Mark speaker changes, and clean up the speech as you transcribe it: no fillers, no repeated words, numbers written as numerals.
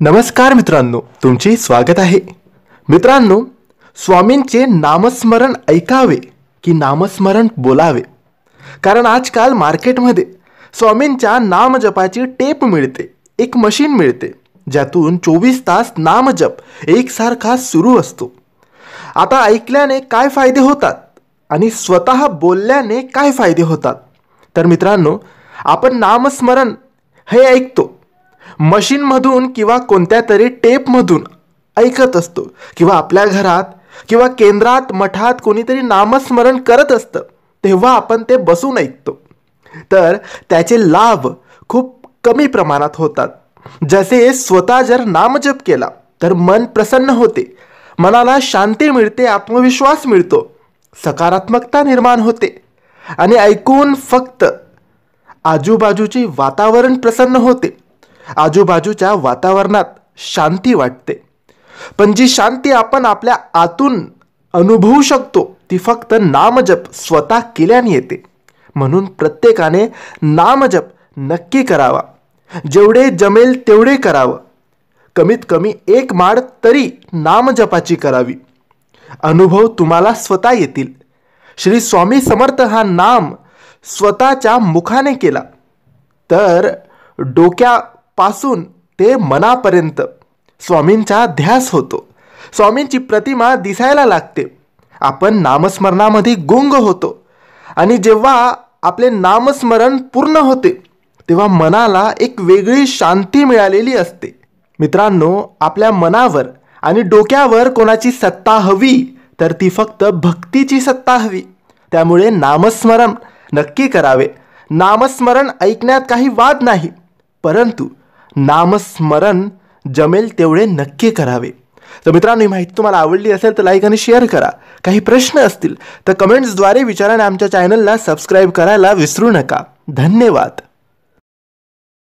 Speaker 1: नमस्कार मित्रांनो, तुमचे स्वागत आहे. मित्रांनो, स्वामींचे नामस्मरण ऐकावे की नामस्मरण बोलावे? कारण आजकाल मार्केटमध्ये स्वामींच्या नामजपाची टेप मिळते, एक मशीन मिळते ज्यातून 24 तास नामजप एकसारखा सुरू असतो. आता ऐकल्याने काय फायदे होतात आणि स्वतः बोलल्याने काय फायदे होतात? तर मित्रांनो, आपण नामस्मरण हे ऐकतो मशीनमधून किंवा कोणत्या तरी टेपमधून ऐकत असतो, किंवा आपल्या घरात किंवा केंद्रात मठात कोणीतरी नामस्मरण करत असतं तेव्हा आपण ते बसून ऐकतो. तर त्याचे लाभ खूप कमी प्रमाणात होतात. जसे स्वतः जर नामजप केला तर मन प्रसन्न होते, मनाला शांती मिळते, आत्मविश्वास मिळतो, सकारात्मकता निर्माण होते आणि ऐकून फक्त आजूबाजूचे वातावरण प्रसन्न होते, आजूबाजूच्या वातावरणात शांती वाटते. पण जी शांती आपण आपल्या आतून अनुभवू शकतो ती फक्त नामजप स्वतः केल्याने येते. म्हणून प्रत्येकाने नामजप नक्की करावा. जेवढे जमेल तेवढे करावं. कमीत कमी एक माळ तरी नामजपाची करावी. अनुभव तुम्हाला स्वतः येतील. श्री स्वामी समर्थ हा नाम स्वतःच्या मुखाने केला तर डोक्यापासून ते मनापर्यंत स्वामींचा ध्यास होतो. स्वामींची प्रतिमा दिसायला लागते. आपण नामस्मरणामध्ये गुंग होतो आणि जेव्हा आपले नामस्मरण पूर्ण होते तेव्हा मनाला एक वेगळी शांती मिळालेली असते. मित्रांनो, आपल्या मनावर आणि डोक्यावर कोणाची सत्ता हवी तर ती फक्त भक्तीची सत्ता हवी. त्यामुळे नामस्मरण नक्की करावे. नामस्मरण ऐकण्यात काही वाद नाही, परंतु नामस्मरण जमेल तेवढे नक्की करावे. तर मित्रांनो, ही माहिती तुम्हाला आवडली असेल तर लाईक आणि शेअर करा. काही प्रश्न असतील तर कमेंट्सद्वारे विचारा आणि आमच्या चॅनलला सबस्क्राईब करायला विसरू नका. धन्यवाद.